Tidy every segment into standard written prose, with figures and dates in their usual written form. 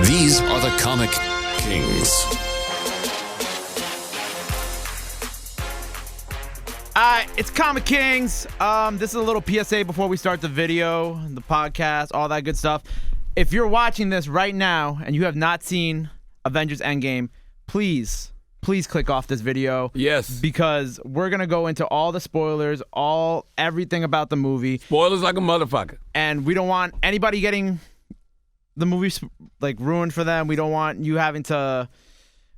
These are the Comic Kings. It's Comic Kings. This is a little PSA before we start the video, the podcast, all that good stuff. If you're watching this right now and you have not seen Avengers Endgame, please click off this video. Yes. Because we're going to go into all the spoilers, everything about the movie. Spoilers like a motherfucker. And we don't want anybody getting the movie like ruined for them. We don't want you having to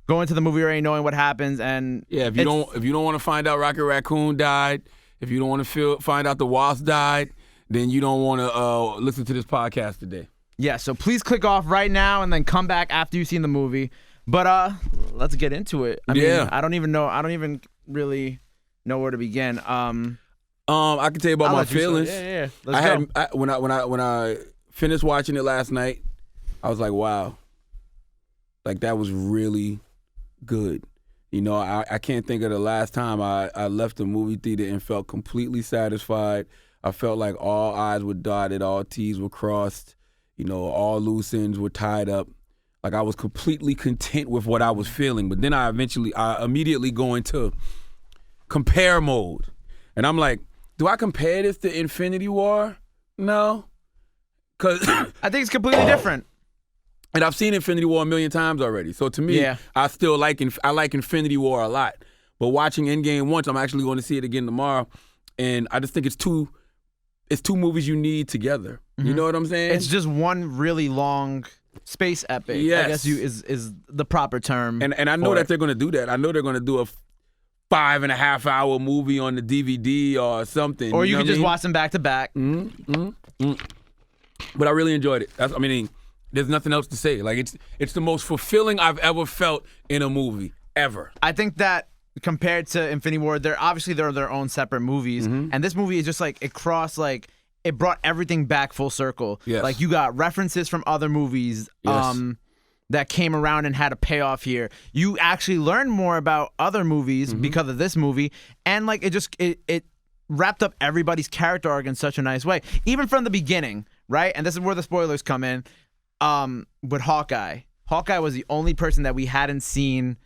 go into the movie already knowing what happens. And yeah, if you don't want to find out Rocket Raccoon died, if you don't want to find out the Wasp died, then you don't want to listen to this podcast today. Yeah, so please click off right now and then come back after you've seen the movie. But let's get into it. I mean, I don't even really know where to begin. I can tell you about my feelings. Yeah. Let's go. When I finished watching it last night, I was like, wow, like that was really good. You know, I can't think of the last time I left the movie theater and felt completely satisfied. I felt like all I's were dotted, all T's were crossed, you know, all loose ends were tied up. Like I was completely content with what I was feeling. But then I immediately go into compare mode. And I'm like, do I compare this to Infinity War? No. Cause I think it's completely different. And I've seen Infinity War a million times already. So to me, I like Infinity War a lot. But watching Endgame once, I'm actually going to see it again tomorrow. And I just think it's two movies you need together. Mm-hmm. You know what I'm saying? It's just one really long space epic. Yes. I guess is the proper term. And I know that they're going to do that. I know they're going to do a 5.5-hour movie on the DVD or something. Or you can just watch them back to back. But I really enjoyed it. There's nothing else to say. Like it's the most fulfilling I've ever felt in a movie ever. I think that compared to Infinity War, they're their own separate movies, and this movie is just like it brought everything back full circle. Yes. Like you got references from other movies that came around and had a payoff here. You actually learned more about other movies because of this movie, and like it wrapped up everybody's character arc in such a nice way, even from the beginning, right? And this is where the spoilers come in. With Hawkeye was the only person that we hadn't seen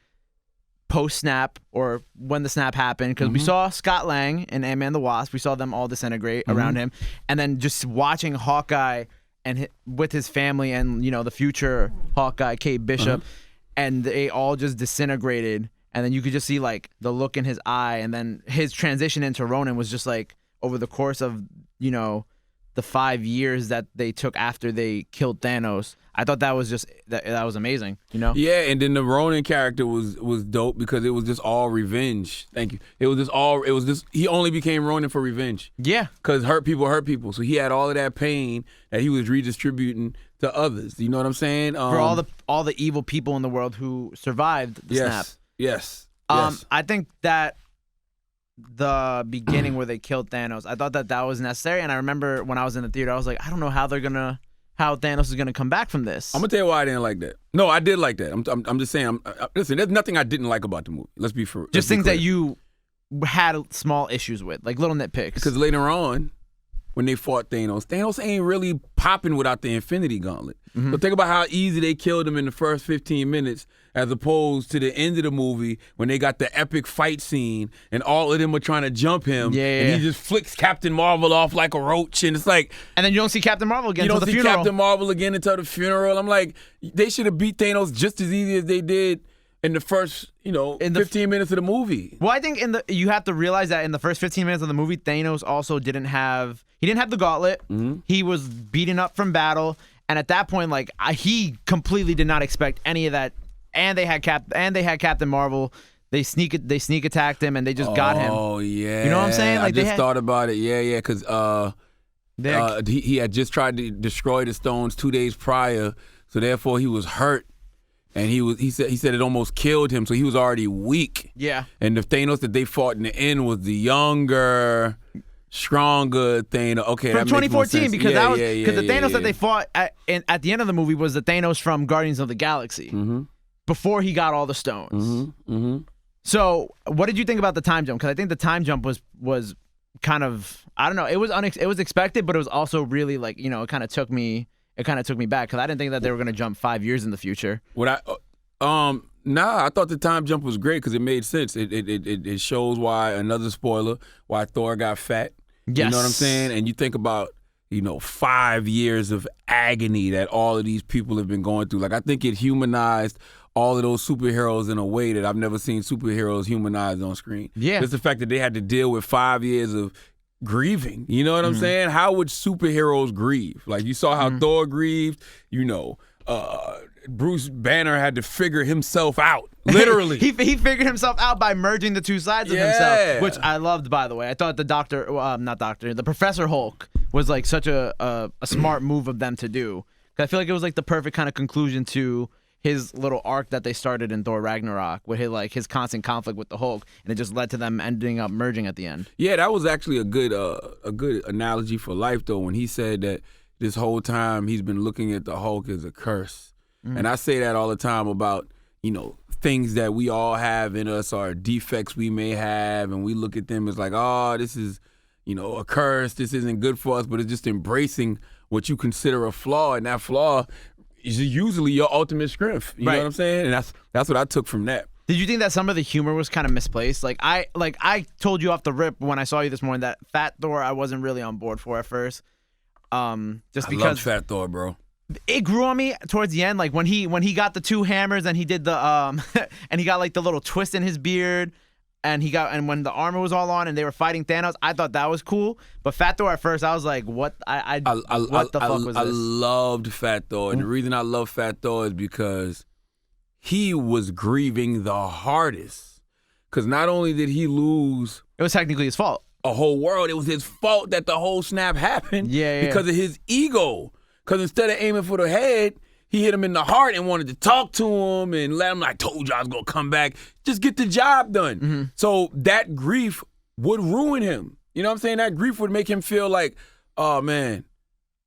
post-snap or when the snap happened, because we saw Scott Lang and Ant-Man the Wasp. We saw them all disintegrate around him. And then just watching Hawkeye and with his family and, you know, the future Hawkeye, Kate Bishop, and they all just disintegrated. And then you could just see, like, the look in his eye. And then his transition into Ronin was just, like, over the course of, you know, the 5 years that they took after they killed Thanos. I thought that was just that was amazing, you know? Yeah, and then the Ronin character was dope because it was just all revenge. Thank you. He only became Ronin for revenge. Yeah. Because hurt people. So he had all of that pain that he was redistributing to others. You know what I'm saying? For all the evil people in the world who survived the snap. Yes. I think that the beginning where they killed Thanos, I thought that was necessary. And I remember when I was in the theater, I was like, I don't know how Thanos is gonna come back from this. I'm gonna tell you why I didn't like that. No, I did like that. I'm just saying. Listen, there's nothing I didn't like about the movie. Let's be for just things that you had small issues with, like little nitpicks. Because later on, when they fought Thanos ain't really popping without the Infinity Gauntlet. So think about how easy they killed him in the first 15 minutes as opposed to the end of the movie when they got the epic fight scene and all of them were trying to jump him. And he just flicks Captain Marvel off like a roach. And it's like... And then you don't see Captain Marvel again until the funeral. You don't see Captain Marvel again until the funeral. I'm like, they should have beat Thanos just as easy as they did in the first, 15 minutes of the movie. Well, I think you have to realize that in the first 15 minutes of the movie, Thanos also didn't have the gauntlet. He was beaten up from battle, and at that point, like he completely did not expect any of that. And they had Captain Marvel. They sneak attacked him, and they just got him. Oh yeah, you know what I'm saying? Like I just thought about it. Yeah, because he had just tried to destroy the stones 2 days prior, so therefore he was hurt. And he said it almost killed him, so he was already weak. Yeah. And the Thanos that they fought in the end was the younger, stronger Thanos. Okay, from 2014, because the Thanos that they fought at the end of the movie was the Thanos from Guardians of the Galaxy before he got all the stones. So, what did you think about the time jump? Because I think the time jump was kind of, I don't know, it was expected, but it was also really like, it kind of took me it kind of took me back because I didn't think that they were going to jump 5 years in the future. I thought the time jump was great because it made sense. It shows why, another spoiler, why Thor got fat. Yes. You know what I'm saying? And you think about, 5 years of agony that all of these people have been going through. Like, I think it humanized all of those superheroes in a way that I've never seen superheroes humanized on screen. Yeah. Just the fact that they had to deal with 5 years of grieving. You know what I'm saying? How would superheroes grieve? Like, you saw how Thor grieved, Bruce Banner had to figure himself out, literally. he figured himself out by merging the two sides of himself, which I loved, by the way. I thought the Professor Hulk was like such a smart move of them to do. 'Cause I feel like it was like the perfect kind of conclusion to his little arc that they started in Thor Ragnarok with his constant conflict with the Hulk, and it just led to them ending up merging at the end. Yeah, that was actually a good analogy for life, though, when he said that this whole time he's been looking at the Hulk as a curse. And I say that all the time about, things that we all have in us or defects we may have, and we look at them as like, oh, this is, a curse, this isn't good for us, but it's just embracing what you consider a flaw, and that flaw is usually your ultimate strength. You know what I'm saying? And that's what I took from that. Did you think that some of the humor was kind of misplaced? Like I told you off the rip when I saw you this morning that Fat Thor I wasn't really on board for at first. Just because I love Fat Thor, bro. It grew on me towards the end, like when he got the two hammers and he did the and he got like the little twist in his beard, and when the armor was all on and they were fighting Thanos, I thought that was cool. But Fat Thor at first, I was like, what? What the fuck was this? I loved Fat Thor, and the reason I love Fat Thor is because he was grieving the hardest. Because not only did he lose, it was technically his fault. A whole world. It was his fault that the whole snap happened. Because of his ego. Because instead of aiming for the head, he hit him in the heart and wanted to talk to him and let him, like, told you I was going to come back. Just get the job done. So that grief would ruin him. You know what I'm saying? That grief would make him feel like, oh, man,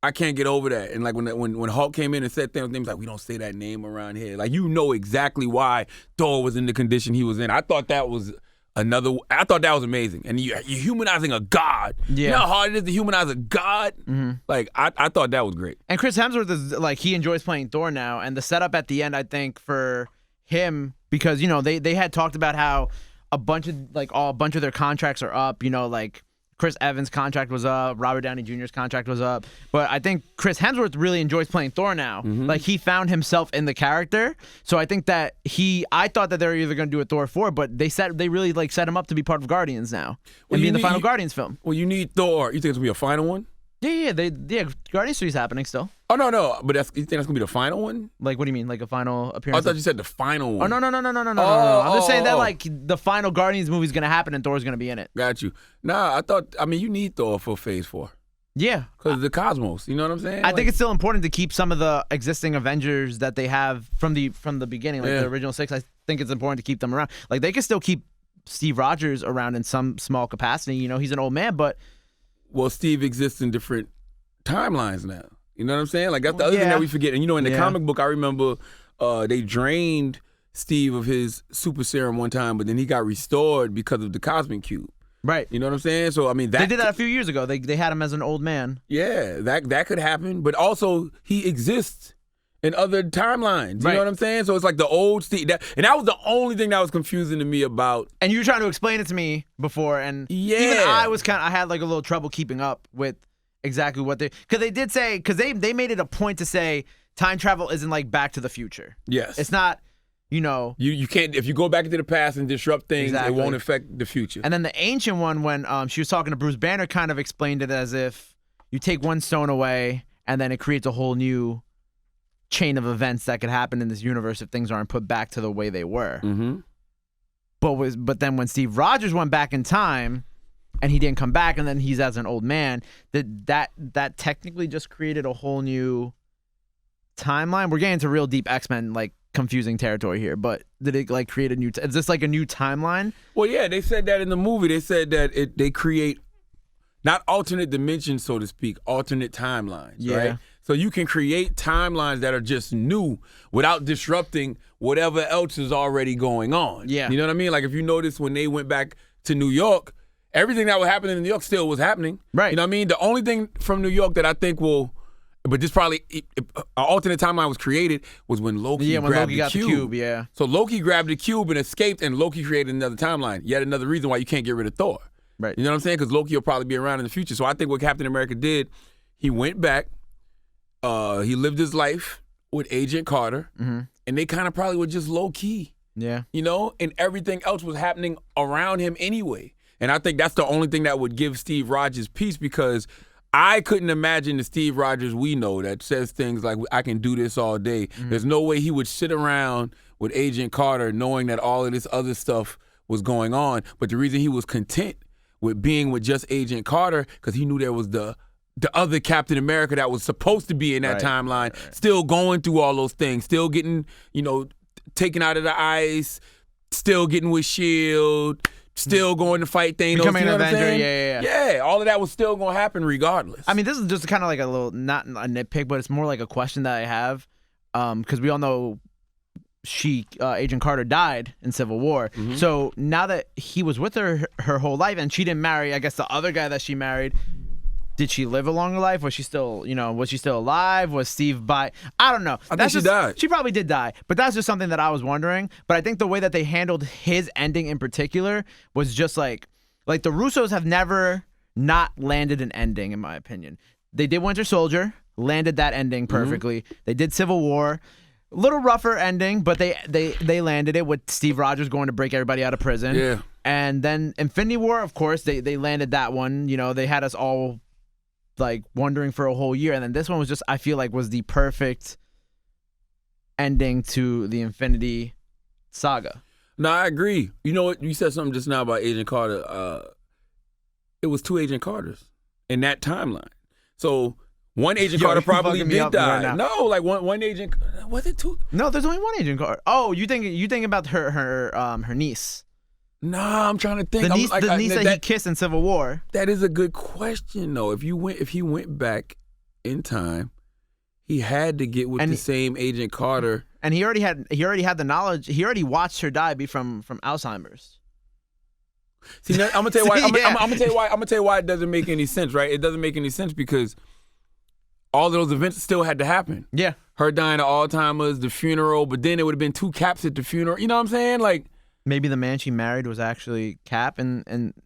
I can't get over that. And, like, when Hulk came in and said things, he was like, we don't say that name around here. Like, you know exactly why Thor was in the condition he was in. I thought that was amazing. And you're humanizing a god. Yeah. You know how hard it is to humanize a god? Like, I thought that was great. And Chris Hemsworth is like, he enjoys playing Thor now. And the setup at the end, I think, for him, because, they had talked about how a bunch of their contracts are up, like Chris Evans' contract was up, Robert Downey Jr.'s contract was up. But I think Chris Hemsworth really enjoys playing Thor now. Like, he found himself in the character. So I think that I thought that they were either going to do a Thor 4, but they really like set him up to be part of Guardians now and be in the final Guardians film. Well, you need Thor. You think it's going to be a final one? Yeah. Guardians 3 is happening still. Oh, no. But you think that's going to be the final one? Like, what do you mean? Like a final appearance? I thought you said the final one. Oh, no. I'm just saying that, like, the final Guardians movie is going to happen and Thor's going to be in it. Got you. Nah, you need Thor for Phase 4. Yeah. Because of the cosmos. You know what I'm saying? I think it's still important to keep some of the existing Avengers that they have from the beginning, like the original 6. I think it's important to keep them around. Like, they can still keep Steve Rogers around in some small capacity. He's an old man, but... Well, Steve exists in different timelines now. You know what I'm saying? Like, that's the other thing that we forget. And, in the comic book, I remember they drained Steve of his super serum one time, but then he got restored because of the Cosmic Cube. Right. You know what I'm saying? So, they did that a few years ago. They had him as an old man. Yeah, that could happen. But also, he exists in other timelines. You know what I'm saying? So it's like the old Steve. And that was the only thing that was confusing to me about. And you were trying to explain it to me before, and even I had like a little trouble keeping up with exactly what because they did say, because they made it a point to say time travel isn't like Back to the Future. Yes. It's not, you can't, if you go back into the past and disrupt things, it won't affect the future. And then the ancient one, when she was talking to Bruce Banner, kind of explained it as if you take one stone away and then it creates a whole new chain of events that could happen in this universe if things aren't put back to the way they were. But then when Steve Rogers went back in time and he didn't come back, and then he's as an old man, that technically just created a whole new timeline. We're getting into real deep X-Men, like, confusing territory here, but did it like create a new is this like a new timeline? Well, yeah, they said that in the movie. They said that they create not alternate dimensions, so to speak, alternate timelines, right? So you can create timelines that are just new without disrupting whatever else is already going on. Yeah. You know what I mean? Like, if you notice when they went back to New York, everything that was happening in New York still was happening. Right. You know what I mean? The only thing from New York that I think will But this probably an alternate timeline was created was when Loki when grabbed Loki got the cube. Yeah. So Loki grabbed the cube and escaped, and Loki created another timeline. Yet another reason why you can't get rid of Thor. Right. You know what I'm saying? Because Loki will probably be around in the future. So I think what Captain America did, he went back. He lived his life with Agent Carter, and they kind of probably were just low key. Yeah. You know, and everything else was happening around him anyway. And I think that's the only thing that would give Steve Rogers peace, because I couldn't imagine the Steve Rogers we know that says things like, I can do this all day. There's no way he would sit around with Agent Carter knowing that all of this other stuff was going on. But the reason he was content with being with just Agent Carter, because he knew there was the other Captain America that was supposed to be in that timeline, still going through all those things, still getting, taken out of the ice, still getting with S.H.I.E.L.D., still going to fight Thanos. Becoming you know an what I'm Avenger, saying? yeah. Yeah, all of that was still going to happen regardless. I mean, this is just kind of like a little, not a nitpick, but it's more like a question that I have, because we all know Agent Carter died in Civil War. So now that he was with her whole life, and she didn't marry, I guess, the other guy that she married, did she live a longer life? Was she still, alive? Was Steve by? I don't know. I think she died. She probably did die, but that's just something that I was wondering. But I think the way that they handled his ending in particular was just like the Russos have never not landed an ending, in my opinion. They did Winter Soldier, landed that ending perfectly. They did Civil War. A little rougher ending, but they landed it with Steve Rogers going to break everybody out of prison. Yeah. And then Infinity War, of course, they landed that one. They had us all wondering for a whole year. And then this one was just, I feel like, was the perfect ending to the Infinity Saga. No, I agree. You know what? You said something just now about Agent Carter. It was 2 Agent Carters in that timeline. So one Agent Carter probably did die. Right, no, one agent. Was it 2? No, there's only one Agent Carter. Oh, you think about her niece? Nah, I'm trying to think. The niece that he kissed in Civil War. That is a good question, though. If he went back in time, he had to get with the same Agent Carter. And he already had the knowledge. He already watched her die from Alzheimer's. See, I'm gonna tell you why. I'm gonna tell you why it doesn't make any sense, right? It doesn't make any sense because all of those events still had to happen. Yeah. Her dying of Alzheimer's, the funeral, but then it would have been 2 Caps at the funeral. You know what I'm saying? Maybe the man she married was actually Cap in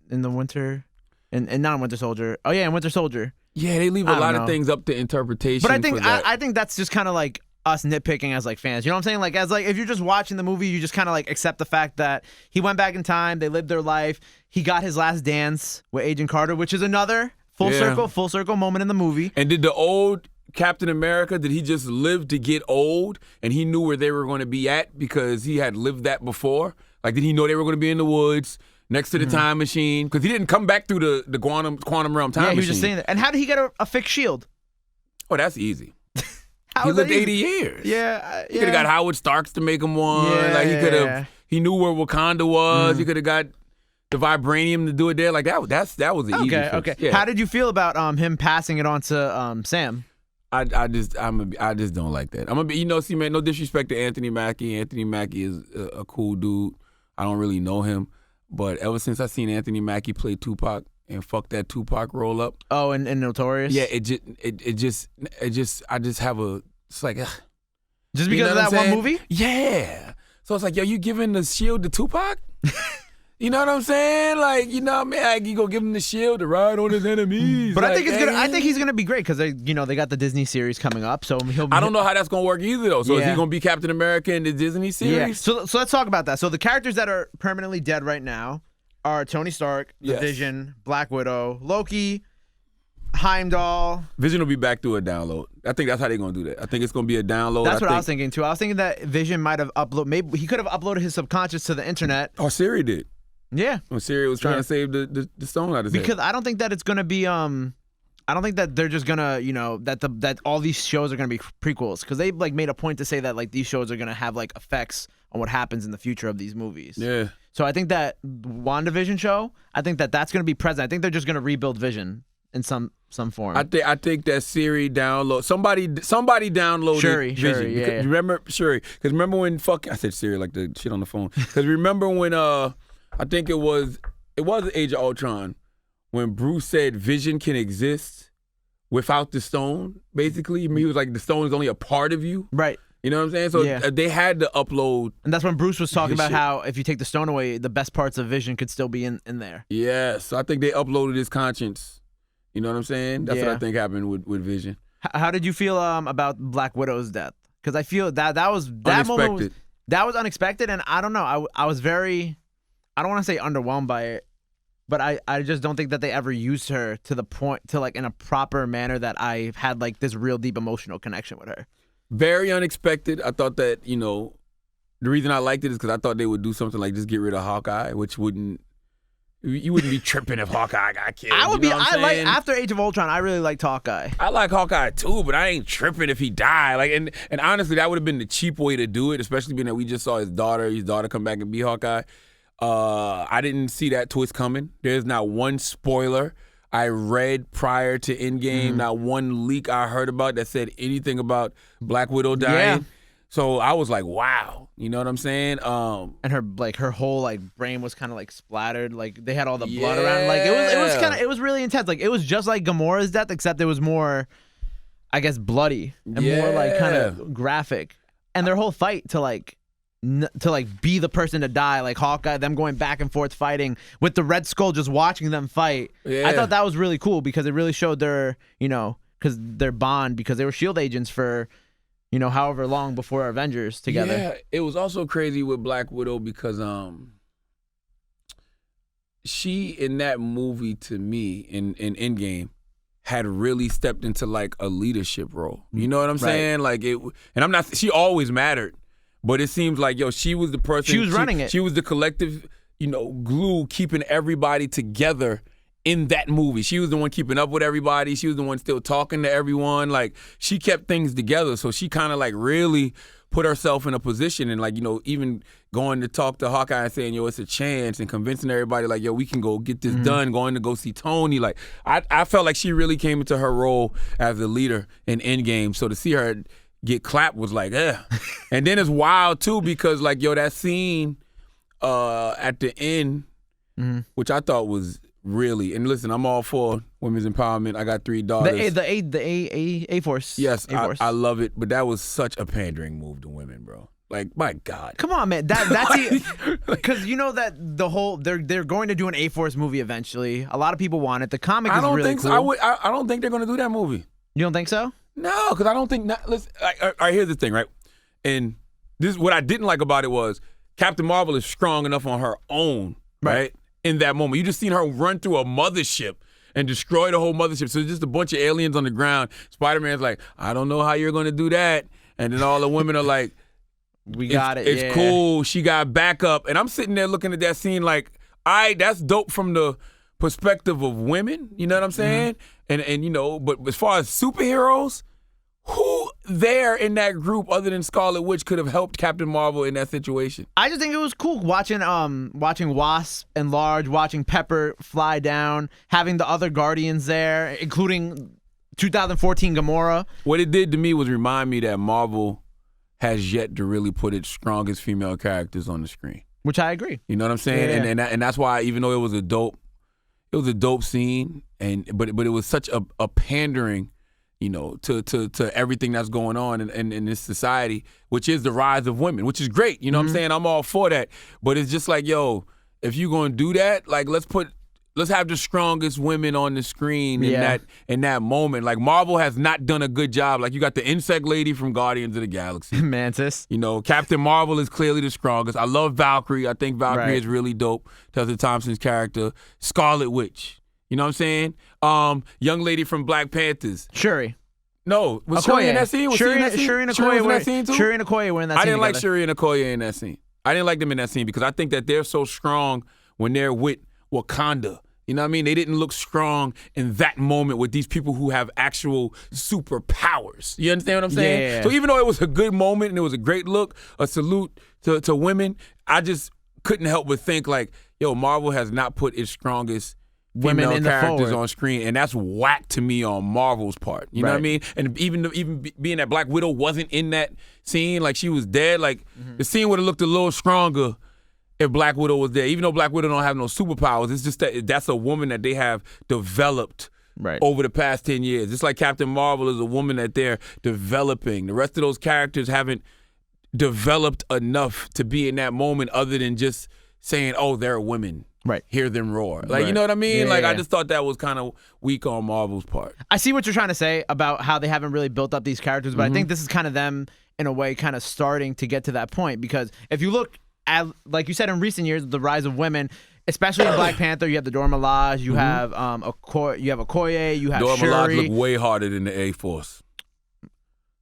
the Winter, and not in Winter Soldier. Oh yeah, in Winter Soldier. Yeah, they leave a lot of things up to interpretation. But I think that's just kind of like us nitpicking as fans. You know what I'm saying? If you're just watching the movie, you just kind of accept the fact that he went back in time, they lived their life, he got his last dance with Agent Carter, which is another full circle moment in the movie. And did the old Captain America, did he just live to get old and he knew where they were going to be at because he had lived that before? Did he know they were going to be in the woods next to the time machine? Because he didn't come back through the quantum realm time machine. Yeah, he was just saying that. And how did he get a fixed shield? Oh, that's easy. He lived 80 years. Yeah. He could have got Howard Starks to make him one. Yeah. He knew where Wakanda was. He could have got the vibranium to do it there. That was the easy fix. Okay. Yeah. How did you feel about him passing it on to Sam? I just don't like that. I'm gonna be, man, no disrespect to Anthony Mackie. Anthony Mackie is a cool dude. I don't really know him, but ever since I seen Anthony Mackie play Tupac and fuck that Tupac roll up. Oh, and Notorious. Yeah, I just have a. It's like. Just because of that one movie. Yeah. So it's like, yo, you giving the shield to Tupac? You know what I'm saying? You go give him the shield to ride on his enemies. But I think he's gonna be great because they got the Disney series coming up. So I don't know how that's gonna work either though. So is he gonna be Captain America in the Disney series? Yeah. So let's talk about that. So the characters that are permanently dead right now are Tony Stark, the Vision, Black Widow, Loki, Heimdall. Vision will be back through a download. I think that's how they're gonna do that. I think it's gonna be a download. That's what I was thinking too. I was thinking that Vision might have maybe he could have uploaded his subconscious to the internet. Oh, Siri did. Yeah. When Siri was trying to save the stone out of his head. Because I don't think that it's gonna be I don't think that they're just gonna that all these shows are gonna be prequels because they made a point to say that these shows are gonna have effects on what happens in the future of these movies. Yeah. So I think that WandaVision show, I think that's gonna be present. I think they're just gonna rebuild Vision in some form. I think that Siri download somebody downloaded Shuri, Vision. yeah. Remember Shuri? Because remember when I said Siri like the shit on the phone. Because remember when I think it was Age of Ultron when Bruce said Vision can exist without the stone, basically. I mean, he was like, the stone is only a part of you. Right. You know what I'm saying? So Yeah. they had to upload. And that's when Bruce was talking his about shit. how if you take the stone away, the best parts of Vision could still be in there. Yeah, so I think they uploaded his conscience. You know what I'm saying? That's what Yeah. I think happened with Vision. How did you feel about Black Widow's death? Because I feel that moment was, that was unexpected, and I don't know. I was very, I don't want to say underwhelmed by it, but I just don't think that they ever used her to the point, to like in a proper manner that I had like this real deep emotional connection with her. Very unexpected. I thought that, the reason I liked it is because I thought they would do something like just get rid of Hawkeye, which you wouldn't be tripping if Hawkeye got killed. I would be. I like after Age of Ultron. I really liked Hawkeye. I like Hawkeye too, but I ain't tripping if he died. Like, and honestly, that would have been the cheap way to do it, especially being that we just saw his daughter come back and be Hawkeye. I didn't see that twist coming. There's not one spoiler I read prior to Endgame, not one leak I heard about that said anything about Black Widow dying. Yeah. So I was like, wow. You know what I'm saying? And her whole like brain was kind of like splattered. Like they had all the blood around. Like it was really intense. Like it was just like Gamora's death, except it was more, I guess, bloody and more like kind of graphic. And their whole fight to like be the person to die, like Hawkeye, them going back and forth fighting with the Red Skull, just watching them fight. I thought that was really cool because it really showed their, because their bond, because they were SHIELD agents for, however long before Avengers together. Yeah, it was also crazy with Black Widow because she in that movie, to me, in Endgame, had really stepped into like a leadership role. You know what I'm saying? Like she always mattered. But it seems like, she was the person. She was running it. She was the collective, glue keeping everybody together in that movie. She was the one keeping up with everybody. She was the one still talking to everyone. Like, she kept things together. So she kind of like really put herself in a position and like, even going to talk to Hawkeye and saying, it's a chance, and convincing everybody like, we can go get this done, going to go see Tony. Like, I felt like she really came into her role as a leader in Endgame. So to see her get clapped was like, And then it's wild too because like, that scene at the end, which I thought was really, and listen, I'm all for women's empowerment. I got 3 daughters. The A-Force. Yes, A-Force. I love it, but that was such a pandering move to women, bro. Like, my God. Come on, man. That's because that the whole they're going to do an A-Force movie eventually. A lot of people want it. The comic is really cool. I don't think they're going to do that movie. You don't think so? No, because I don't think. Listen, all right, here's the thing, right? And this, what I didn't like about it was Captain Marvel is strong enough on her own, right? In that moment, you just seen her run through a mothership and destroy the whole mothership. So it's just a bunch of aliens on the ground. Spider-Man's like, I don't know how you're going to do that. And then all the women are like, we got it. It's cool. She got backup. And I'm sitting there looking at that scene like, that's dope from the perspective of women. You know what I'm saying? And but as far as superheroes, who there in that group other than Scarlet Witch could have helped Captain Marvel in that situation? I just think it was cool watching Wasp enlarge, watching Pepper fly down, having the other Guardians there, including 2014 Gamora. What it did to me was remind me that Marvel has yet to really put its strongest female characters on the screen. Which I agree. You know what I'm saying? Yeah. And that's why, even though it was a dope scene, but it was such a pandering, to everything that's going on in this society, which is the rise of women, which is great. You know what I'm saying? I'm all for that. But it's just like, if you're gonna do that, like let's have the strongest women on the screen in that moment. Like, Marvel has not done a good job. Like, you got the insect lady from Guardians of the Galaxy. Mantis. Captain Marvel is clearly the strongest. I love Valkyrie. I think Valkyrie is really dope. Tessa Thompson's character. Scarlet Witch. You know what I'm saying? Young lady from Black Panthers. Shuri. No, was Shuri in that scene? Shuri and Okoye were in that scene too? Shuri and Okoye were in that scene. I didn't like Shuri and Okoye in that scene. I didn't like them in that scene because I think that they're so strong when they're with Wakanda. You know what I mean? They didn't look strong in that moment with these people who have actual superpowers. You understand what I'm saying? Yeah. So even though it was a good moment and it was a great look, a salute to women, I just couldn't help but think like, Marvel has not put its strongest female characters on screen, and that's whack to me on Marvel's part. You know what I mean? And even being that Black Widow wasn't in that scene, like she was dead, like the scene would have looked a little stronger if Black Widow was there. Even though Black Widow don't have no superpowers, it's just that's a woman that they have developed over the past 10 years. It's like Captain Marvel is a woman that they're developing. The rest of those characters haven't developed enough to be in that moment other than just saying, oh, they're women. Right. Hear them roar. Like, you know what I mean? I just thought that was kind of weak on Marvel's part. I see what you're trying to say about how they haven't really built up these characters, but I think this is kind of them, in a way, kind of starting to get to that point. Because if you look at, like you said, in recent years, the rise of women, especially in Black Panther, you have the Dora Milaje, you have Okoye, you have Dora Shuri. Milaje look way harder than the A-Force.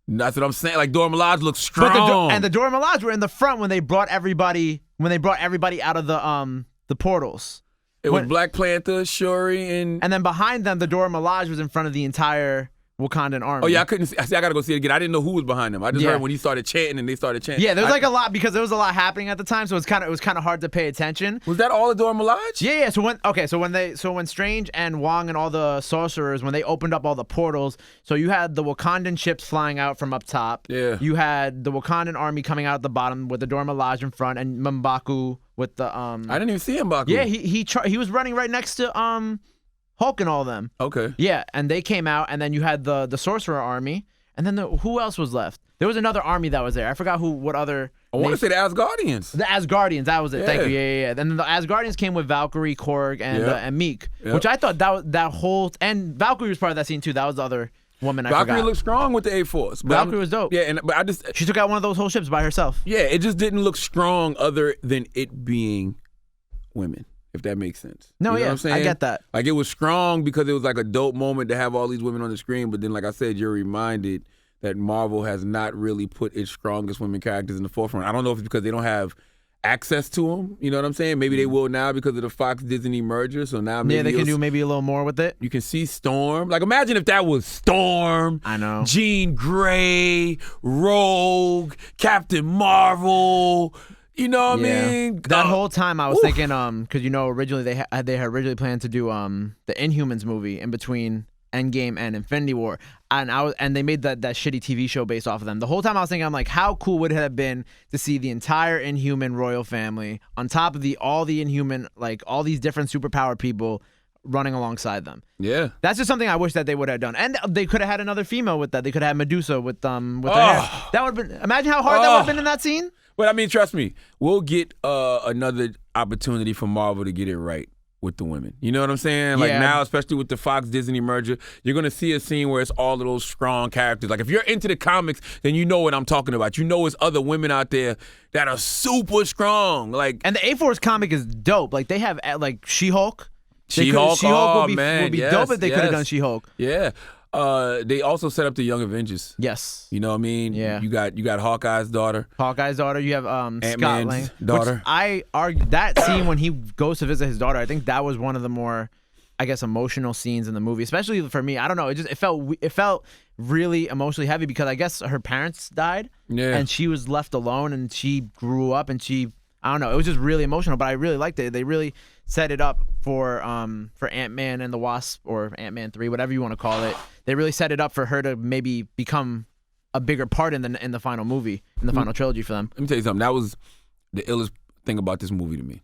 That's what I'm saying. Like, Dora Milaje looks strong. And the Dora Milaje were in the front when they brought everybody out of the portals. It was Black Panther, Shuri, and then behind them, the Dora Milaje was in front of the entire Wakandan army. Oh, yeah, I couldn't see. I got to go see it again. I didn't know who was behind them. I just heard when he started chanting and they started chanting. Yeah, there was a lot because there was a lot happening at the time, so it was kind of hard to pay attention. Was that all of Dora Milaje? Yeah. So when Strange and Wong and all the sorcerers, when they opened up all the portals, so you had the Wakandan ships flying out from up top. Yeah. You had the Wakandan army coming out at the bottom with the Dora Milaje in front and M'Baku with the I didn't even see M'Baku. Yeah, he was running right next to Hulk and all of them. Okay. Yeah, and they came out, and then you had the Sorcerer Army, and then who else was left? There was another army that was there. I forgot what other. I want to say the Asgardians. The Asgardians, that was it. Yeah. Thank you. Yeah. Then the Asgardians came with Valkyrie, Korg, and Meek, which I thought that whole and Valkyrie was part of that scene too. That was the other woman. Valkyrie looked strong with the A-Force. Valkyrie was dope. Yeah, but she took out one of those whole ships by herself. Yeah, it just didn't look strong other than it being women. If that makes sense. No, you know what I'm saying? I get that. Like, it was strong because it was like a dope moment to have all these women on the screen, but then, like I said, you're reminded that Marvel has not really put its strongest women characters in the forefront. I don't know if it's because they don't have access to them. You know what I'm saying? Maybe they will now because of the Fox-Disney merger, so now maybe they can do maybe a little more with it. You can see Storm. Like, imagine if that was Storm, I know, Jean Grey, Rogue, Captain Marvel. You know what I mean? That whole time I was thinking, because originally they had originally planned to do the Inhumans movie in between Endgame and Infinity War, and they made that shitty TV show based off of them. The whole time I was thinking, I'm like, how cool would it have been to see the entire Inhuman royal family on top of all the Inhuman, like all these different superpower people running alongside them. Yeah, that's just something I wish that they would have done, and they could have had another female with that. They could have had Medusa with her hair. That would have been. Imagine how hard that would have been in that scene. But I mean, trust me, we'll get another opportunity for Marvel to get it right with the women. You know what I'm saying? Like now, especially with the Fox-Disney merger, you're going to see a scene where it's all of those strong characters. Like, if you're into the comics, then you know what I'm talking about. You know there's other women out there that are super strong. Like, and the A-Force comic is dope. Like, they have, like, She-Hulk. She-Hulk, would be dope if they could have done She-Hulk. Yeah. They also set up the Young Avengers. Yes. You know what I mean? Yeah. You got Hawkeye's daughter. You have Scott Lang. daughter. I argue that scene when he goes to visit his daughter, I think that was one of the more, I guess, emotional scenes in the movie, especially for me. I don't know. It felt really emotionally heavy because I guess her parents died. Yeah. And she was left alone and she grew up and I don't know. It was just really emotional, but I really liked it. They really set it up for Ant-Man and the Wasp, or Ant-Man 3, whatever you want to call it. They really set it up for her to maybe become a bigger part in the final movie, in the final trilogy for them. Let me tell you something. That was the illest thing about this movie to me.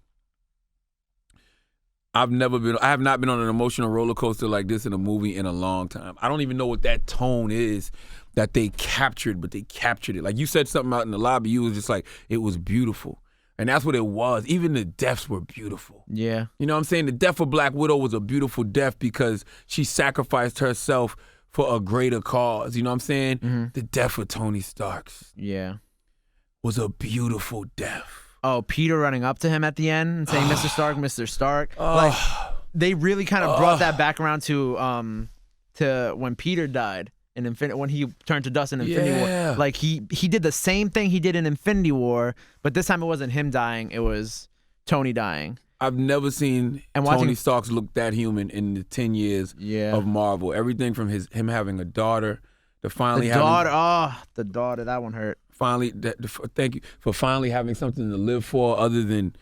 I have not been on an emotional roller coaster like this in a movie in a long time. I don't even know what that tone is that they captured, but they captured it. Like, you said something out in the lobby, you was just like, it was beautiful. And that's what it was. Even the deaths were beautiful. Yeah. You know what I'm saying? The death of Black Widow was a beautiful death because she sacrificed herself for a greater cause. You know what I'm saying? Mm-hmm. The death of Tony Stark's was a beautiful death. Oh, Peter running up to him at the end and saying, Mr. Stark, Mr. Stark. Like, they really kind of brought that back around to when Peter died. When he turned to dust in Infinity War, like he did the same thing he did in Infinity War, but this time it wasn't him dying; it was Tony dying. I've never seen Tony Stark look that human in the 10 years of Marvel. Everything from him having a daughter, to finally the daughter, that one hurt. Finally, thank you for finally having something to live for other than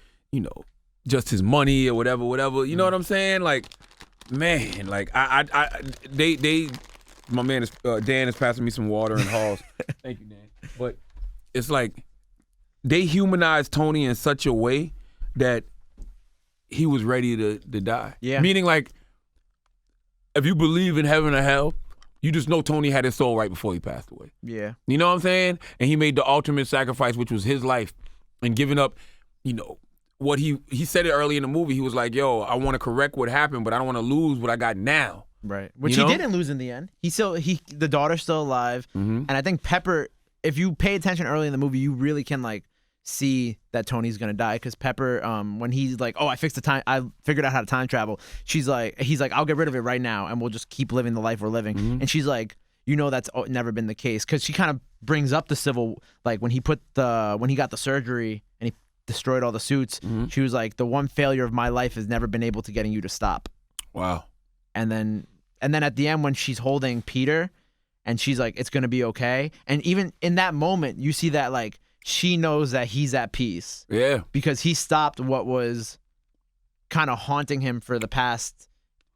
just his money or whatever. You know what I'm saying? Like, man, like they. My man Dan is passing me some water in halls. Thank you, Dan. But it's like they humanized Tony in such a way that he was ready to die. Yeah. Meaning, like, if you believe in heaven or hell, you just know Tony had his soul right before he passed away. Yeah. You know what I'm saying? And he made the ultimate sacrifice, which was his life, and giving up, you know, what he said it early in the movie. He was like, yo, I want to correct what happened, but I don't want to lose what I got now. Right. Which You know? he didn't lose in the end. The daughter's still alive. Mhm. And I think Pepper, if you pay attention early in the movie, you really can like see that Tony's gonna die, because Pepper, when he's like, oh, I figured out how to time travel, he's like, I'll get rid of it right now and we'll just keep living the life we're living. And she's like, you know, that's never been the case, because she kind of brings up the civil, like when he got the surgery and he destroyed all the suits, she was like, the one failure of my life has never been able to getting you to stop. Wow. And then at the end when she's holding Peter and she's like, it's gonna be okay, and even in that moment you see that like she knows that he's at peace. Yeah. Because he stopped what was kind of haunting him for the past,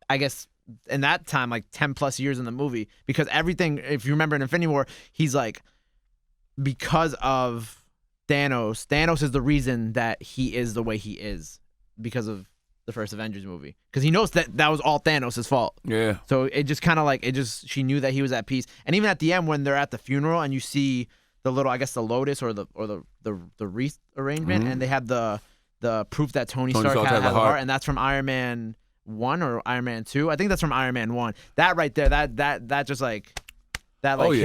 I guess, in that time, like 10 plus years in the movie. Because everything, if you remember in Infinity War, he's like, because of Thanos is the reason that he is the way he is, because of the first Avengers movie. Because he knows that was all Thanos' fault. Yeah. So it just kind of like, she knew that he was at peace. And even at the end when they're at the funeral and you see the little, I guess, the lotus or the wreath arrangement, and they have the proof that Tony Stark has a heart, and that's from Iron Man 1 or Iron Man 2. I think that's from Iron Man 1. That right there, that just like that like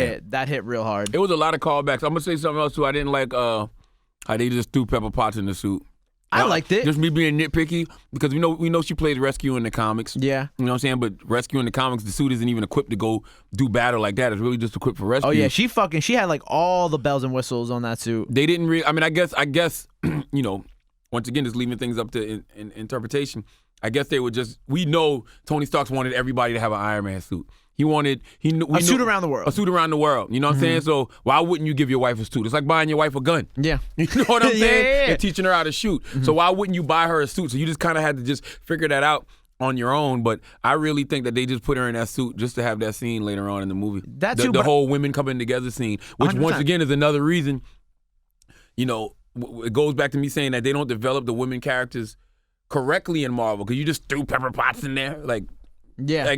hit real hard. It was a lot of callbacks. I'm gonna say something else too. I didn't like how they just threw Pepper Potts in the suit. I liked it. Just me being nitpicky, because we know she plays Rescue in the comics. Yeah. You know what I'm saying? But Rescue in the comics, the suit isn't even equipped to go do battle like that. It's really just equipped for rescue. Oh yeah, she had like all the bells and whistles on that suit. They didn't really, I mean, I guess, you know, once again, just leaving things up to interpretation. I guess they would we know Tony Stark wanted everybody to have an Iron Man suit. He wanted a suit around the world. A suit around the world. You know what I'm saying? So why wouldn't you give your wife a suit? It's like buying your wife a gun. Yeah. You know what I'm saying? Yeah. And teaching her how to shoot. So why wouldn't you buy her a suit? So you just kind of had to just figure that out on your own. But I really think that they just put her in that suit just to have that scene later on in the movie. The whole women coming together scene, which 100%. Once again is another reason, you know, it goes back to me saying that they don't develop the women characters correctly in Marvel, because you just threw Pepper Potts in there. Like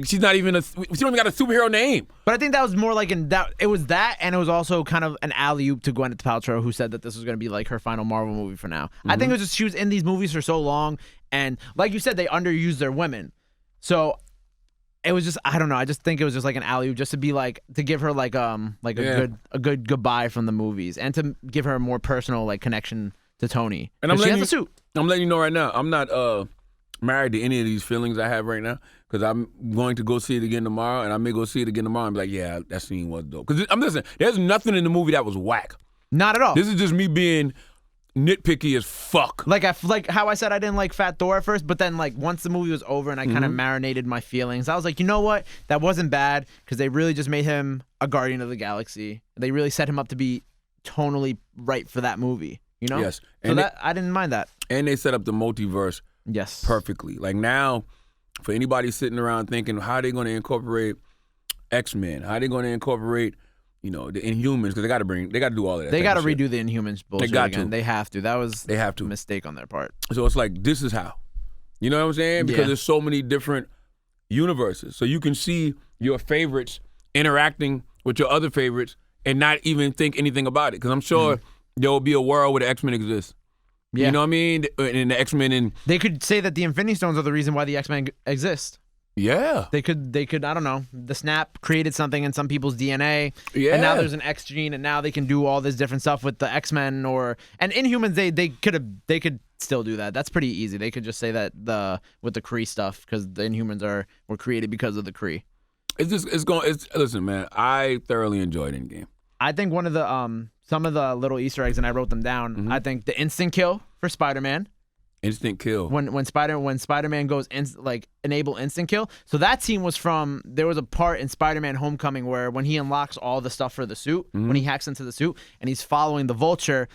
she's not even she don't even got a superhero name. But I think that was more like it was that, and it was also kind of an alley-oop to Gwyneth Paltrow, who said that this was going to be like her final Marvel movie for now. I think it was just she was in these movies for so long, and like you said, they underused their women. So it was just, I don't know, I just think it was just like an alley-oop, just to be like, to give her like a good goodbye from the movies, and to give her a more personal like connection to Tony. And she has the suit. I'm letting you know right now, I'm not married to any of these feelings I have right now, because I'm going to go see it again tomorrow, and I may go see it again tomorrow and be like, yeah, that scene was dope. Because I'm listening, there's nothing in the movie that was whack. Not at all. This is just me being nitpicky as fuck. Like how I said I didn't like Fat Thor at first, but then like once the movie was over and I kind of marinated my feelings, I was like, you know what? That wasn't bad, because they really just made him a Guardian of the Galaxy. They really set him up to be tonally right for that movie. You know? Yes. And so I didn't mind that. And they set up the multiverse perfectly. Like now, for anybody sitting around thinking, how are they going to incorporate X-Men? How are they going to incorporate, you know, the Inhumans? Because they got to do all of that. They got to redo the Inhumans bullshit again. They have to. That was a mistake on their part. So it's like, this is how. You know what I'm saying? Because there's so many different universes. So you can see your favorites interacting with your other favorites and not even think anything about it. Because I'm sure there will be a world where the X-Men exist. Yeah. You know what I mean? And the X-Men and they could say that the Infinity Stones are the reason why the X-Men exist. Yeah. They could, I don't know, the snap created something in some people's DNA. Yeah. And now there's an X gene, and now they can do all this different stuff with the X-Men and Inhumans, they could still do that. That's pretty easy. They could just say that with the Kree stuff, because the Inhumans were created because of the Kree. Listen, man, I thoroughly enjoyed Endgame. I think one of the some of the little Easter eggs, and I wrote them down. I think the instant kill for Spider-Man. Instant kill. When Spider-Man goes enable instant kill. So that scene was there was a part in Spider-Man Homecoming where when he unlocks all the stuff for the suit, when he hacks into the suit and he's following the Vulture,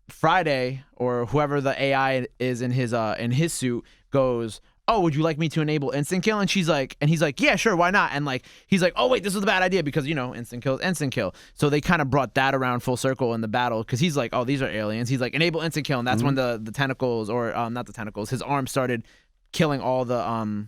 Friday or whoever the AI is in his suit goes, oh, would you like me to enable instant kill? And he's like, yeah, sure, why not? And like, he's like, oh wait, this was a bad idea, because, you know, instant kill is instant kill. So they kind of brought that around full circle in the battle, because he's like, oh, these are aliens. He's like, enable instant kill, and that's when the tentacles, or not the tentacles, his arm started killing all the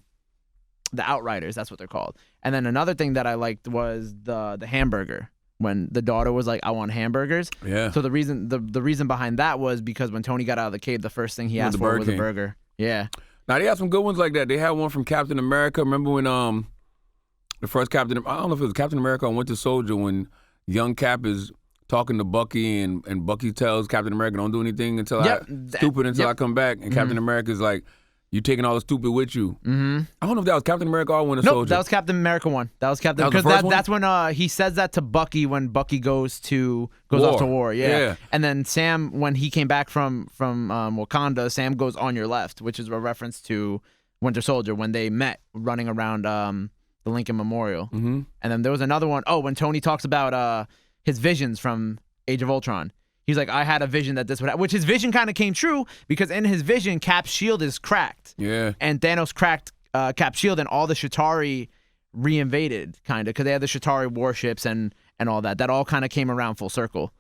Outriders. That's what they're called. And then another thing that I liked was the hamburger. When the daughter was like, "I want hamburgers." Yeah. So the reason behind that was because when Tony got out of the cave, the first thing he asked for was a burger. Yeah. Now they had some good ones like that. They had one from Captain America. Remember when the first Captain, I don't know if it was Captain America or Winter Soldier, when young Cap is talking to Bucky and Bucky tells Captain America, "Don't do anything until I come back." And Captain America's like, "You taking all the stupid with you?" Mm-hmm. I don't know if that was Captain America or Winter Soldier. That was Captain America one. That was Captain. Because that's when he says that to Bucky when Bucky goes off to war. Yeah. And then Sam, when he came back from Wakanda, Sam goes on your left, which is a reference to Winter Soldier when they met running around the Lincoln Memorial. Mm-hmm. And then there was another one. Oh, when Tony talks about his visions from Age of Ultron. He's like, I had a vision that this would happen, which his vision kind of came true because in his vision, Cap's shield is cracked. Yeah. And Thanos cracked Cap's shield and all the Chitauri reinvaded, kind of, because they had the Chitauri warships and all that. That all kind of came around full circle.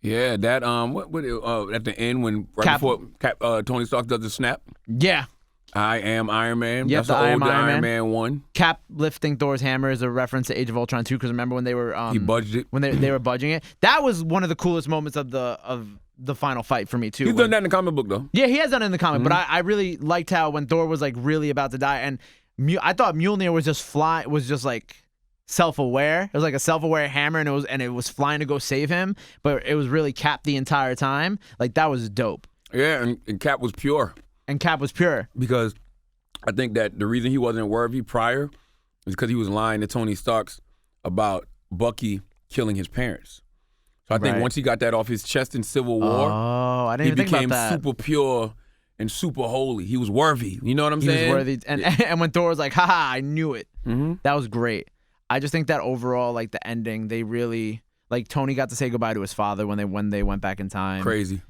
Yeah, that, at the end when, before Tony Stark does the snap? Yeah. I am Iron Man. Yep, that's the old Iron Man 1. Cap lifting Thor's hammer is a reference to Age of Ultron 2, because remember when they were he budged it. When they were budging it. That was one of the coolest moments of the final fight for me too. He's done that in the comic book though. Yeah, he has done it in the comic, but I really liked how when Thor was like really about to die, and I thought Mjolnir was just like self-aware. It was like a self-aware hammer, and it was flying to go save him, but it was really Cap the entire time. Like that was dope. Yeah, and Cap was pure. And Cap was pure. Because I think that the reason he wasn't worthy prior is because he was lying to Tony Stark about Bucky killing his parents. So I think once he got that off his chest in Civil War, I didn't he even think became about that. super pure and super holy. He was worthy. You know what I'm saying? He was worthy. And when Thor was like, haha, I knew it. Mm-hmm. That was great. I just think that overall, like the ending, they really, like Tony got to say goodbye to his father when they went back in time. Crazy.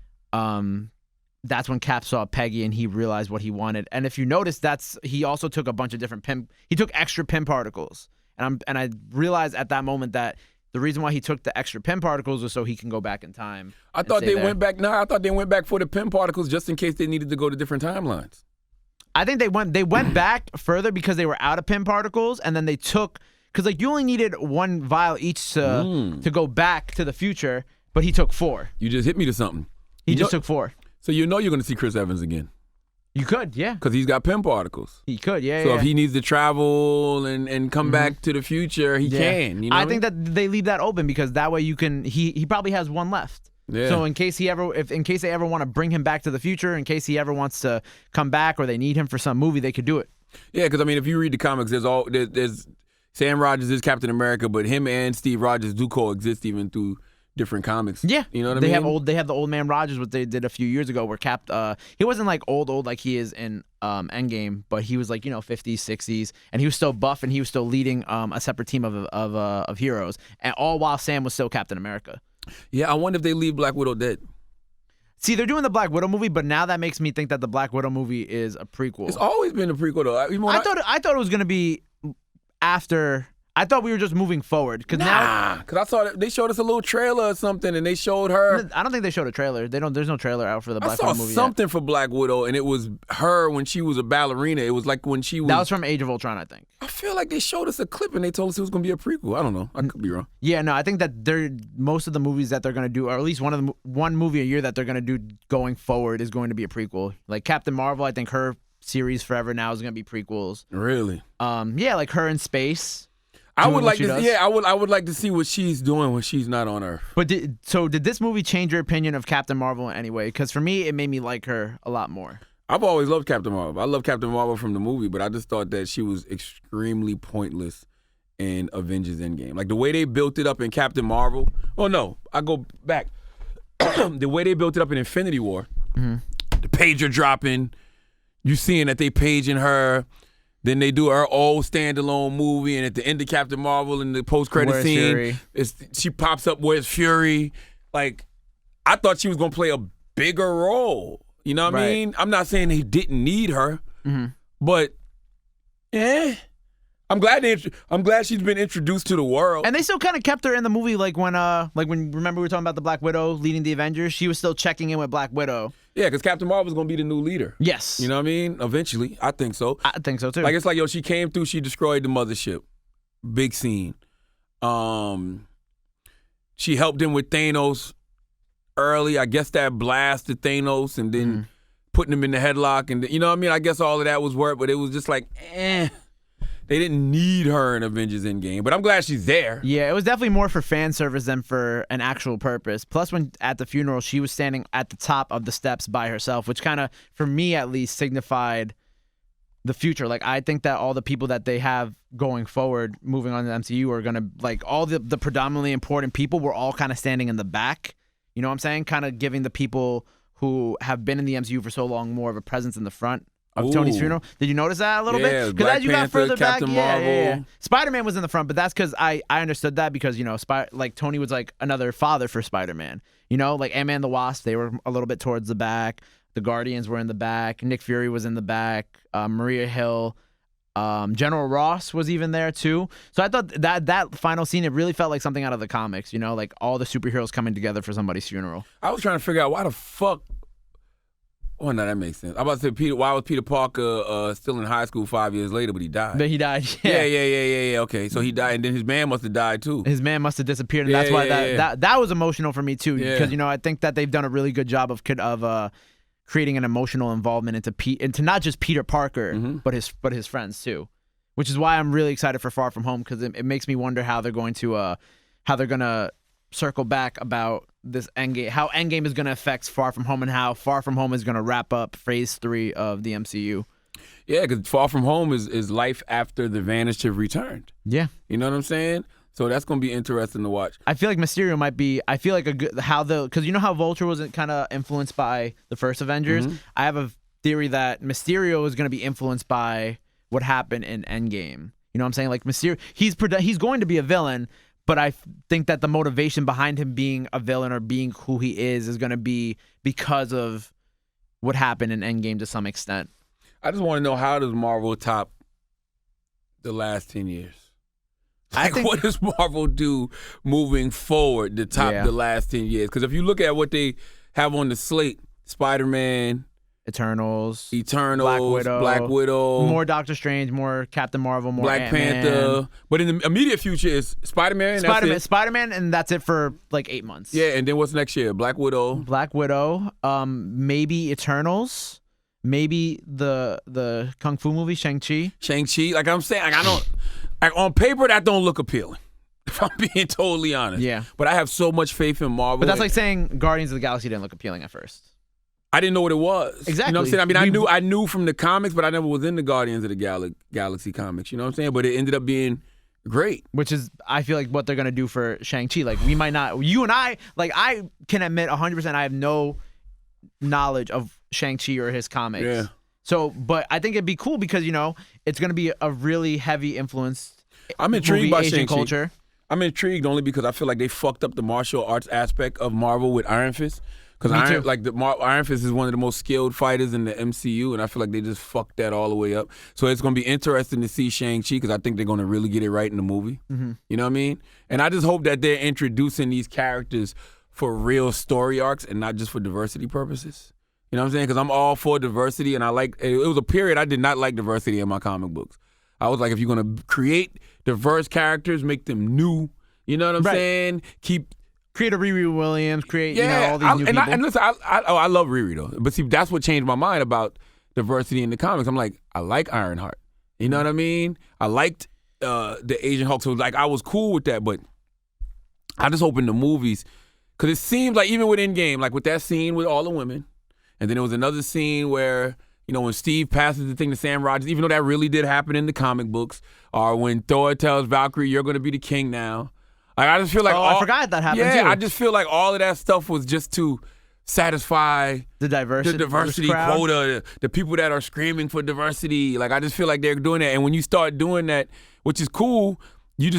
That's when Cap saw Peggy and he realized what he wanted. And if you notice, he also took a bunch of different he took extra Pym particles. And I realized at that moment that the reason why he took the extra Pym particles was so he can go back in time. I thought they went back. No, I thought they went back for the Pym particles just in case they needed to go to different timelines. I think they went back further because they were out of Pym particles, and then they took, because like you only needed one vial each to go back to the future, but he took 4. You just hit me to something. He just took 4. So you know you're going to see Chris Evans again. You could, yeah. Because he's got Pym particles. He could, yeah. So if he needs to travel and come back to the future, he can. You know I think that they leave that open because that way you can. He probably has one left. Yeah. So in case they ever want to bring him back to the future, in case he ever wants to come back or they need him for some movie, they could do it. Yeah, because I mean, if you read the comics, there's Sam Rogers is Captain America, but him and Steve Rogers do coexist even through different comics. Yeah. You know what I mean? They have the Old Man Rogers, what they did a few years ago, where Cap, he wasn't like old like he is in Endgame, but he was like, 50s, 60s, and he was still buff and he was still leading a separate team of heroes, and all while Sam was still Captain America. Yeah, I wonder if they leave Black Widow dead. See, they're doing the Black Widow movie, but now that makes me think that the Black Widow movie is a prequel. It's always been a prequel, though. I thought it was gonna be after. I thought we were just moving forward. Because I saw they showed us a little trailer or something, and they showed her. I don't think they showed a trailer. There's no trailer out for the Black Widow movie. I saw something for Black Widow, and it was her when she was a ballerina. It was like when she was. That was from Age of Ultron, I think. I feel like they showed us a clip, and they told us it was going to be a prequel. I don't know. I could be wrong. Yeah, no, I think that most of the movies that they're going to do, or at least one movie a year that they're going to do going forward, is going to be a prequel. Like Captain Marvel, I think her series forever now is going to be prequels. Really? Yeah, like her in space. I would like to. Yeah, I would like to see what she's doing when she's not on Earth. But did this movie change your opinion of Captain Marvel in any way? Because for me, it made me like her a lot more. I've always loved Captain Marvel. I love Captain Marvel from the movie, but I just thought that she was extremely pointless in Avengers Endgame. Like the way they built it up in Captain Marvel. Oh no, I go back. The way they built it up in Infinity War. Mm-hmm. The pager dropping. You seeing that they paging her. Then they do her old standalone movie, and at the end of Captain Marvel in the post-credit scene, she pops up, where's Fury? Like, I thought she was going to play a bigger role. You know what I mean? I'm not saying they didn't need her, but I I'm glad she's been introduced to the world. And they still kind of kept her in the movie, like when remember we were talking about the Black Widow leading the Avengers, she was still checking in with Black Widow. Yeah, because Captain Marvel's gonna be the new leader. Yes. You know what I mean? Eventually, I think so. I think so too. Like it's like, yo, she came through, she destroyed the mothership. Big scene. She helped him with Thanos early. I guess that blasted Thanos and then putting him in the headlock, and you know what I mean? I guess all of that was work, but it was just like, They didn't need her in Avengers Endgame, but I'm glad she's there. Yeah, it was definitely more for fan service than for an actual purpose. Plus, when at the funeral, she was standing at the top of the steps by herself, which kind of, for me at least, signified the future. Like, I think that all the people that they have going forward, moving on to the MCU, are going to, like, all the predominantly important people were all kind of standing in the back. You know what I'm saying? Kind of giving the people who have been in the MCU for so long more of a presence in the front of Tony's funeral. Did you notice that a little bit? Because as you got further Captain back, Marvel. Spider-Man was in the front, but that's because I understood that because, you know, like Tony was like another father for Spider-Man. You know, like Ant-Man and the Wasp, they were a little bit towards the back. The Guardians were in the back. Nick Fury was in the back. Maria Hill. General Ross was even there too. So I thought that final scene, it really felt like something out of the comics, you know, like all the superheroes coming together for somebody's funeral. I was trying to figure out why the fuck. Oh, no, that makes sense. I'm about to say, why was Peter Parker still in high school 5 years later, but he died? But he died, Yeah. Okay, so he died, and then his man must have died too. His man must have disappeared, and that's why that was emotional for me too. Because, you know, I think that they've done a really good job of creating an emotional involvement into not just Peter Parker, but his friends too. Which is why I'm really excited for Far From Home, because it makes me wonder how they're going to circle back about this Endgame, how Endgame is going to affect Far From Home, and how Far From Home is going to wrap up Phase 3 of the MCU. Yeah, because Far From Home is life after the Vanished have returned. Yeah. You know what I'm saying? So that's going to be interesting to watch. I feel like Mysterio might be, I feel like because you know how Vulture was kind of influenced by the first Avengers? I have a theory that Mysterio is going to be influenced by what happened in Endgame. You know what I'm saying? Like Mysterio, he's going to be a villain, but I think that the motivation behind him being a villain or being who he is going to be because of what happened in Endgame to some extent. I just want to know, how does Marvel top the last 10 years? Like, what does Marvel do moving forward to top the last 10 years? Because if you look at what they have on the slate, Spider-Man, Eternals, Black Widow, more Doctor Strange, more Captain Marvel, more Black Ant-Man. Panther. But in the immediate future is Spider-Man, and that's it for like 8 months. Yeah, and then what's next year? Black Widow, maybe Eternals, maybe the Kung Fu movie, Shang-Chi. Like I'm saying, like I don't, like on paper that don't look appealing, if I'm being totally honest. Yeah. But I have so much faith in Marvel. But that's like saying Guardians of the Galaxy didn't look appealing at first. I didn't know what it was. Exactly. You know what I'm saying? I mean, I knew from the comics, but I never was in the Guardians of the Galaxy comics. You know what I'm saying? But it ended up being great. Which is, I feel like, what they're going to do for Shang-Chi. Like, we might not, you and I, like, I can admit 100% I have no knowledge of Shang-Chi or his comics. Yeah. So, but I think it'd be cool because, you know, it's going to be a really heavy influence. I'm intrigued by Asian Shang-Chi. culture. I'm intrigued only because I feel like they fucked up the martial arts aspect of Marvel with Iron Fist. Because Iron Fist is one of the most skilled fighters in the MCU, and I feel like they just fucked that all the way up. So it's going to be interesting to see Shang-Chi, because I think they're going to really get it right in the movie. You know what I mean? And I just hope that they're introducing these characters for real story arcs and not just for diversity purposes. You know what I'm saying? Because I'm all for diversity, and it was a period I did not like diversity in my comic books. I was like, if you're going to create diverse characters, make them new. You know what I'm saying? Create a Riri Williams, you know, all these new people. And listen, I love Riri though. But see, that's what changed my mind about diversity in the comics. I'm like, I like Ironheart. You know what I mean? I liked the Asian Hulk. So like, I was cool with that. But I just hope in the movies, because it seems like even with Endgame, like with that scene with all the women, and then there was another scene where, you know, when Steve passes the thing to Sam Rogers, even though that really did happen in the comic books, or when Thor tells Valkyrie, you're going to be the king now. Like, I just feel like I forgot that happened too. Yeah, I just feel like all of that stuff was just to satisfy the diversity quota, the people that are screaming for diversity. Like, I just feel like they're doing that. And when you start doing that, which is cool, you're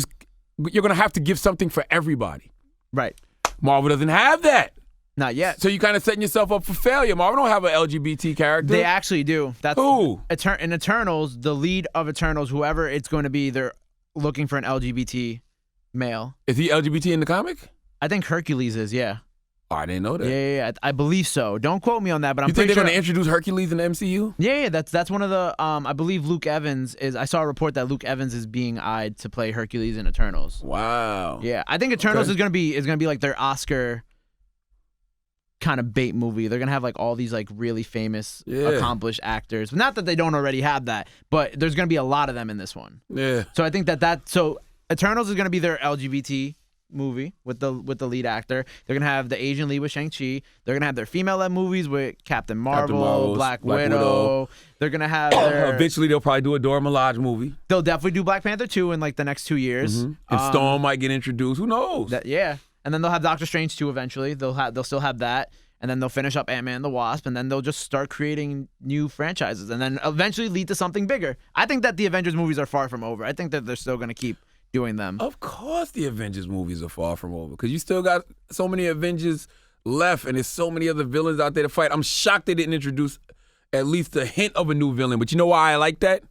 going to have to give something for everybody. Right. Marvel doesn't have that. Not yet. So you kind of setting yourself up for failure. Marvel don't have an LGBT character. They actually do. That's who? In Eternals, the lead of Eternals, whoever it's going to be, they're looking for an LGBT male. Is he LGBT in the comic? I think Hercules is, yeah. Oh, I didn't know that. Yeah. I believe so. Don't quote me on that, but I'm You think pretty they're sure. going to introduce Hercules in the MCU? Yeah. That's one of the. I believe Luke Evans is. I saw a report that Luke Evans is being eyed to play Hercules in Eternals. Wow. Yeah, I think Eternals is gonna be like their Oscar kind of bait movie. They're gonna have like all these like really famous, accomplished actors. Not that they don't already have that, but there's gonna be a lot of them in this one. Yeah. So I think so Eternals is gonna be their LGBT movie with the lead actor. They're gonna have the Asian lead with Shang-Chi. They're gonna have their female-led movies with Captain Marvel, Black Widow. They're gonna have their. Eventually, they'll probably do a Dora Milaje movie. They'll definitely do Black Panther 2 in like the next 2 years. And Storm might get introduced. Who knows? Yeah. And then they'll have Doctor Strange 2 eventually. They'll still have that. And then they'll finish up Ant-Man and the Wasp, and then they'll just start creating new franchises and then eventually lead to something bigger. I think that the Avengers movies are far from over. I think that they're still going to keep doing them. Of course the Avengers movies are far from over because you still got so many Avengers left and there's so many other villains out there to fight. I'm shocked they didn't introduce at least a hint of a new villain. But you know why I like that?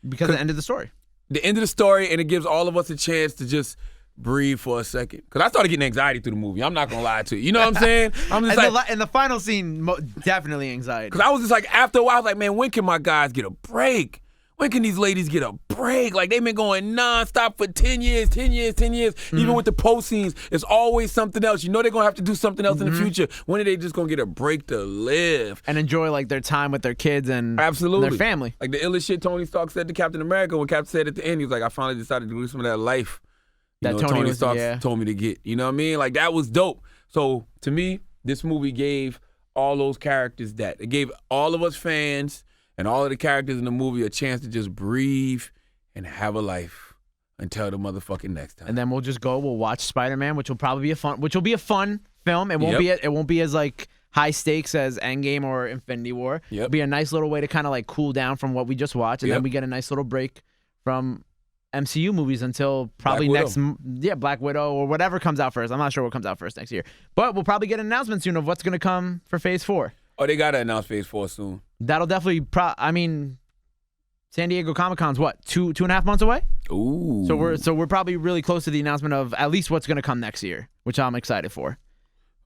Because of the end of the story. The end of the story, and it gives all of us a chance to just breathe for a second. Because I started getting anxiety through the movie. I'm not going to lie to you. You know what I'm saying? I'm just in the final scene, definitely anxiety. Because I was just like, after a while, I was like, man, when can my guys get a break? When can these ladies get a break? Like, they've been going nonstop for 10 years. Even with the post scenes, it's always something else. You know they're going to have to do something else in the future. When are they just going to get a break to live? And enjoy, like, their time with their kids and Absolutely. their family. Like, the illest shit Tony Stark said to Captain America when Captain said at the end, he was like, I finally decided to do some of that life that Tony Stark told me to get. You know what I mean? Like, that was dope. So, to me, this movie gave all those characters that. It gave all of us fans and all of the characters in the movie a chance to just breathe and have a life until the motherfucking next time. And then we'll watch Spider-Man, which will be a fun film. It won't be as like high stakes as Endgame or Infinity War. Yep. It'll be a nice little way to kind of like cool down from what we just watched, and then we get a nice little break from MCU movies until probably Black Widow or whatever comes out first. I'm not sure what comes out first next year, but we'll probably get an announcement soon of what's going to come for Phase 4. Oh, they got to announce Phase 4 soon. That'll definitely. San Diego Comic-Con's what, 2.5 months away? Ooh. So we're probably really close to the announcement of at least what's going to come next year, which I'm excited for.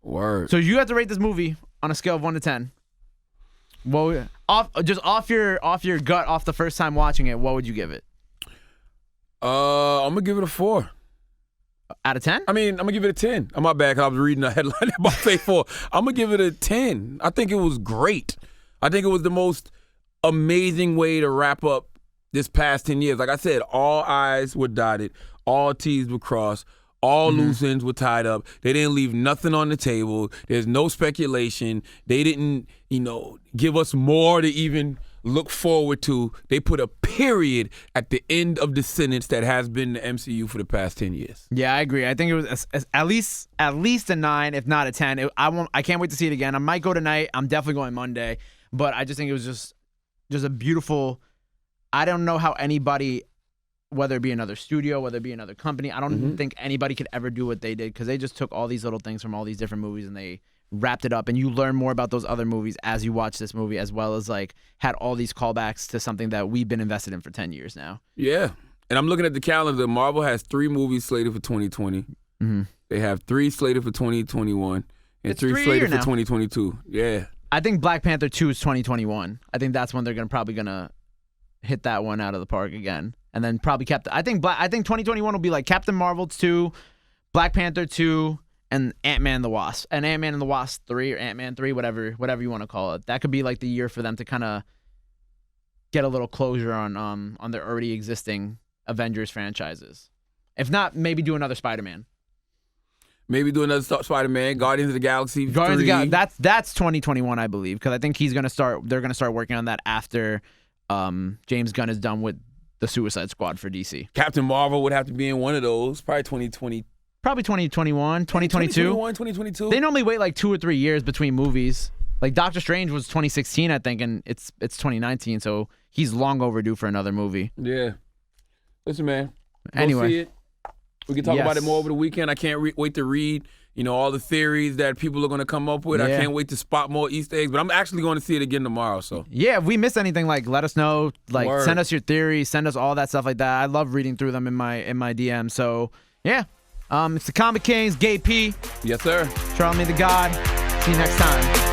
Word. So you have to rate this movie on a scale of 1 to 10. Well, off your gut, off the first time watching it, what would you give it? I'm gonna give it a 4. Out of 10? I mean, I'm gonna give it a 10. I'm my bad, 'cause I was reading a headline about Phase 4. I'm gonna give it a 10. I think it was great. I think it was the most amazing way to wrap up this past 10 years. Like I said, all I's were dotted, all T's were crossed, all loose ends were tied up. They didn't leave nothing on the table. There's no speculation. They didn't, give us more to even look forward to. They put a period at the end of the sentence that has been the MCU for the past 10 years. Yeah, I agree. I think it was at least a 9, if not a 10. I can't wait to see it again. I might go tonight. I'm definitely going Monday. But I just think it was just a beautiful. I don't know how anybody, whether it be another studio, whether it be another company, I don't think anybody could ever do what they did, because they just took all these little things from all these different movies and they wrapped it up, and you learn more about those other movies as you watch this movie, as well as like had all these callbacks to something that we've been invested in for 10 years now. Yeah. And I'm looking at the calendar. Marvel has 3 movies slated for 2020. They have 3 slated for 2021 and It's 3 3 slated for now. 2022. Yeah. I think Black Panther 2 is 2021. I think that's when they're probably gonna hit that one out of the park again, and then probably I think 2021 will be like Captain Marvel 2, Black Panther 2, and Ant-Man and the Wasp, and Ant-Man and the Wasp 3 or Ant-Man 3, whatever you want to call it. That could be like the year for them to kind of get a little closure on their already existing Avengers franchises. If not, maybe do another Spider-Man. Maybe do another Spider-Man, Guardians of the Galaxy 3. Guardians of the Galaxy, that's 2021, I believe, because I think they're gonna start working on that after James Gunn is done with the Suicide Squad for DC. Captain Marvel would have to be in one of those, probably 2020. Probably 2021, 2022. 2022. They normally wait like 2 or 3 years between movies. Like Doctor Strange was 2016, I think, and it's 2019, so he's long overdue for another movie. Yeah. Listen, man. Go Anyway. see it. We can talk about it more over the weekend. I can't wait to read all the theories that people are going to come up with. I Yeah. can't wait to spot more Easter eggs. But I'm actually going to see it again tomorrow. So Yeah, if we missed anything, like let us know. Like Word. send us your theories, send us all that stuff like that. I love reading through them in my DM. So yeah, it's the Comic Kings, Gabe P, yes, sir. Charlamagne the God. See you next time.